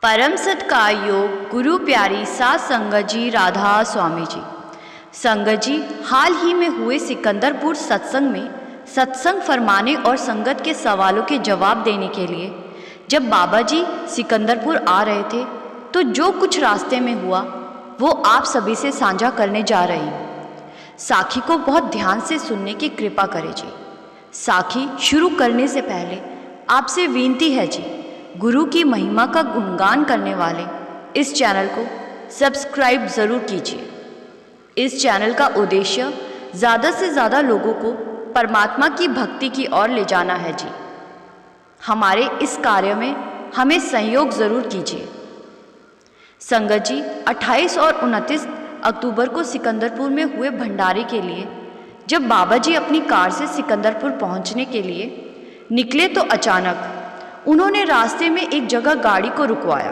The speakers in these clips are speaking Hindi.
परम सत्कार योग गुरु प्यारी सात संगत जी राधा स्वामी जी। संगत जी, हाल ही में हुए सिकंदरपुर सत्संग में सत्संग फरमाने और संगत के सवालों के जवाब देने के लिए जब बाबा जी सिकंदरपुर आ रहे थे तो जो कुछ रास्ते में हुआ वो आप सभी से साझा करने जा रही हूँ। साखी को बहुत ध्यान से सुनने की कृपा करें जी। साखी शुरू करने से पहले आपसे विनती है जी, गुरु की महिमा का गुणगान करने वाले इस चैनल को सब्सक्राइब ज़रूर कीजिए। इस चैनल का उद्देश्य ज़्यादा से ज़्यादा लोगों को परमात्मा की भक्ति की ओर ले जाना है जी। हमारे इस कार्य में हमें सहयोग ज़रूर कीजिए। संगत जी, 28 और 29 अक्टूबर को सिकंदरपुर में हुए भंडारे के लिए जब बाबा जी अपनी कार से सिकंदरपुर पहुंचने के लिए निकले तो अचानक उन्होंने रास्ते में एक जगह गाड़ी को रुकवाया।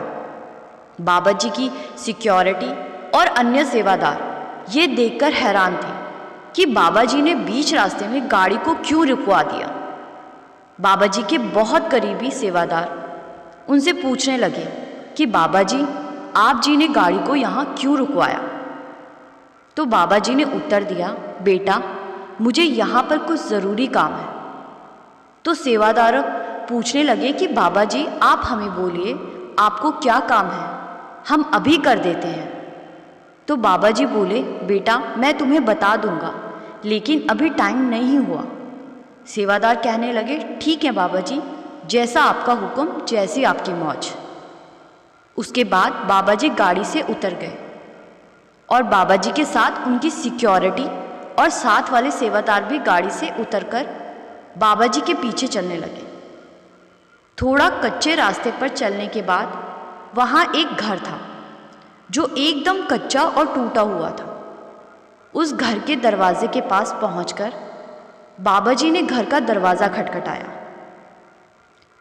बाबा जी की सिक्योरिटी और अन्य सेवादार ये देखकर हैरान थे कि बाबा जी ने बीच रास्ते में गाड़ी को क्यों रुकवा दिया। बाबा जी के बहुत करीबी सेवादार उनसे पूछने लगे कि बाबा जी, आप जी ने गाड़ी को यहाँ क्यों रुकवाया। तो बाबा जी ने उत्तर दिया, बेटा मुझे यहाँ पर कुछ ज़रूरी काम है। तो सेवादार पूछने लगे कि बाबा जी, आप हमें बोलिए आपको क्या काम है, हम अभी कर देते हैं। तो बाबा जी बोले, बेटा मैं तुम्हें बता दूंगा लेकिन अभी टाइम नहीं हुआ। सेवादार कहने लगे, ठीक है बाबा जी, जैसा आपका हुक्म, जैसी आपकी मौज। उसके बाद बाबा जी गाड़ी से उतर गए और बाबा जी के साथ उनकी सिक्योरिटी और साथ वाले सेवादार भी गाड़ी से उतरकर बाबा जी के पीछे चलने लगे। थोड़ा कच्चे रास्ते पर चलने के बाद वहाँ एक घर था जो एकदम कच्चा और टूटा हुआ था। उस घर के दरवाजे के पास पहुंचकर बाबा जी ने घर का दरवाज़ा खटखटाया।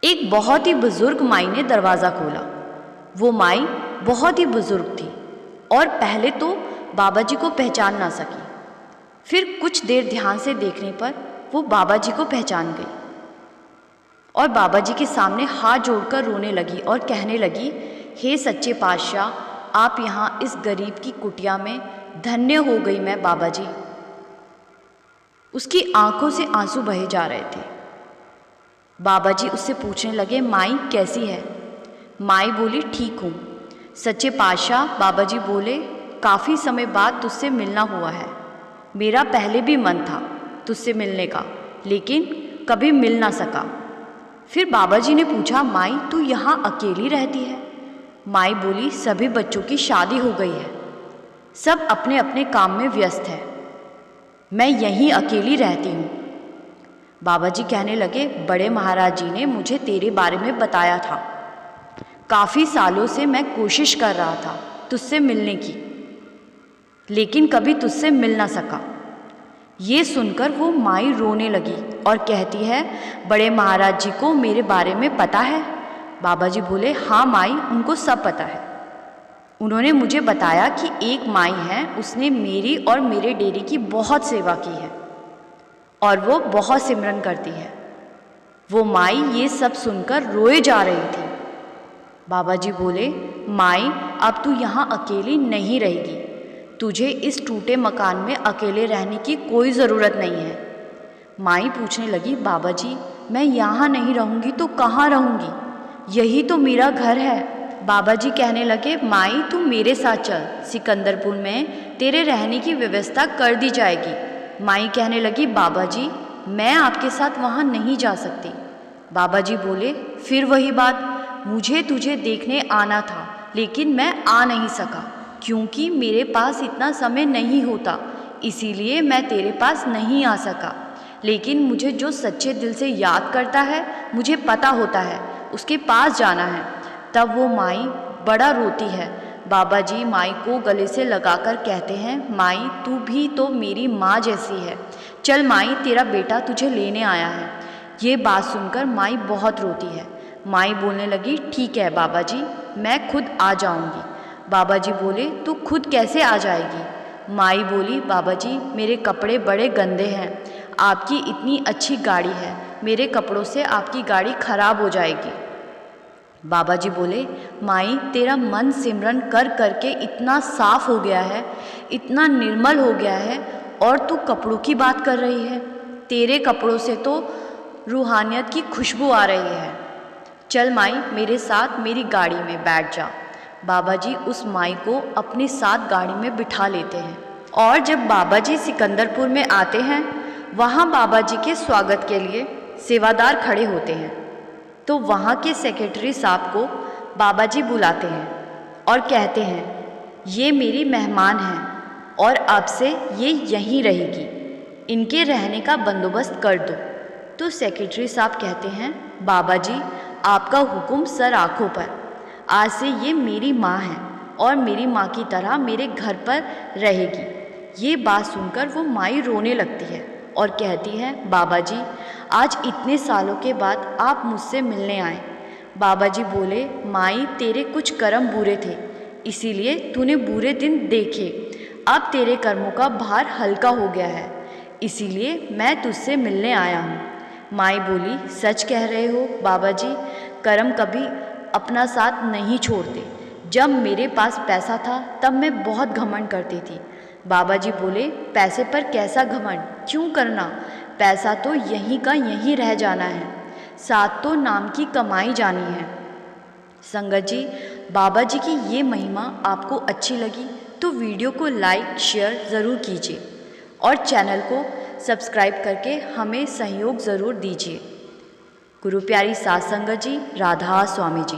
एक बहुत ही बुजुर्ग माई ने दरवाज़ा खोला। वो माई बहुत ही बुजुर्ग थी और पहले तो बाबा जी को पहचान ना सकी। फिर कुछ देर ध्यान से देखने पर वो बाबा जी को पहचान गई और बाबा जी के सामने हाथ जोड़कर रोने लगी और कहने लगी, हे सच्चे पातशाह, आप यहाँ इस गरीब की कुटिया में धन्य हो गई मैं बाबा जी। उसकी आंखों से आंसू बहे जा रहे थे। बाबा जी उससे पूछने लगे, माई कैसी है। माई बोली, ठीक हूँ सच्चे पातशाह। बाबा जी बोले, काफ़ी समय बाद तुझसे मिलना हुआ है। मेरा पहले भी मन था तुझसे मिलने का लेकिन कभी मिल ना सका। फिर बाबा जी ने पूछा, माई तू यहाँ अकेली रहती है। माई बोली, सभी बच्चों की शादी हो गई है, सब अपने अपने काम में व्यस्त है, मैं यहीं अकेली रहती हूँ। बाबा जी कहने लगे, बड़े महाराज जी ने मुझे तेरे बारे में बताया था। काफ़ी सालों से मैं कोशिश कर रहा था तुझसे मिलने की लेकिन कभी तुझसे मिल ना सका। ये सुनकर वो माई रोने लगी और कहती है, बड़े महाराज जी को मेरे बारे में पता है। बाबा जी बोले, हाँ माई, उनको सब पता है। उन्होंने मुझे बताया कि एक माई है, उसने मेरी और मेरे डेरे की बहुत सेवा की है और वो बहुत सिमरन करती है। वो माई ये सब सुनकर रोए जा रही थी। बाबा जी बोले, माई अब तू यहाँ अकेली नहीं रहेगी, तुझे इस टूटे मकान में अकेले रहने की कोई ज़रूरत नहीं है। माई पूछने लगी, बाबा जी मैं यहाँ नहीं रहूँगी तो कहाँ रहूँगी, यही तो मेरा घर है। बाबा जी कहने लगे, माई तू मेरे साथ चल, सिकंदरपुर में तेरे रहने की व्यवस्था कर दी जाएगी। माई कहने लगी, बाबा जी मैं आपके साथ वहाँ नहीं जा सकती। बाबा जी बोले, फिर वही बात, मुझे तुझे देखने आना था लेकिन मैं आ नहीं सका क्योंकि मेरे पास इतना समय नहीं होता, इसीलिए मैं तेरे पास नहीं आ सका। लेकिन मुझे जो सच्चे दिल से याद करता है, मुझे पता होता है उसके पास जाना है। तब वो माई बड़ा रोती है। बाबा जी माई को गले से लगाकर कहते हैं, माई तू भी तो मेरी माँ जैसी है, चल माई तेरा बेटा तुझे लेने आया है। ये बात सुनकर माई बहुत रोती है। माई बोलने लगी, ठीक है बाबा जी, मैं खुद आ जाऊंगी। बाबा जी बोले, तू खुद कैसे आ जाएगी। माई बोली, बाबा जी मेरे कपड़े बड़े गंदे हैं, आपकी इतनी अच्छी गाड़ी है, मेरे कपड़ों से आपकी गाड़ी खराब हो जाएगी। बाबा जी बोले, माई तेरा मन सिमरन कर करके इतना साफ हो गया है, इतना निर्मल हो गया है, और तू कपड़ों की बात कर रही है। तेरे कपड़ों से तो रूहानियत की खुशबू आ रही है। चल माई, मेरे साथ मेरी गाड़ी में बैठ जा। बाबा जी उस माई को अपने साथ गाड़ी में बिठा लेते हैं और जब बाबा जी सिकंदरपुर में आते हैं, वहाँ बाबा जी के स्वागत के लिए सेवादार खड़े होते हैं। तो वहाँ के सेक्रेटरी साहब को बाबा जी बुलाते हैं और कहते हैं, ये मेरी मेहमान हैं और अब से ये यहीं रहेगी, इनके रहने का बंदोबस्त कर दो। तो सेक्रेटरी साहब कहते हैं, बाबा जी आपका हुक्म सर आँखों पर। आज से ये मेरी माँ है और मेरी माँ की तरह मेरे घर पर रहेगी। ये बात सुनकर वो माई रोने लगती है और कहती है, बाबा जी आज इतने सालों के बाद आप मुझसे मिलने आए। बाबा जी बोले, माई तेरे कुछ कर्म बुरे थे, इसीलिए तूने बुरे दिन देखे। अब तेरे कर्मों का भार हल्का हो गया है, इसीलिए मैं तुझसे मिलने आया हूँ। माई बोली, सच कह रहे हो बाबा जी, कर्म कभी अपना साथ नहीं छोड़ते। जब मेरे पास पैसा था तब मैं बहुत घमंड करती थी। बाबा जी बोले, पैसे पर कैसा घमंड, क्यों करना? पैसा तो यहीं का यहीं रह जाना है, साथ तो नाम की कमाई जानी है। संगत जी, बाबा जी की ये महिमा आपको अच्छी लगी तो वीडियो को लाइक शेयर ज़रूर कीजिए और चैनल को सब्सक्राइब करके हमें सहयोग ज़रूर दीजिए। गुरु प्यारी सात संगत जी, राधा स्वामी जी।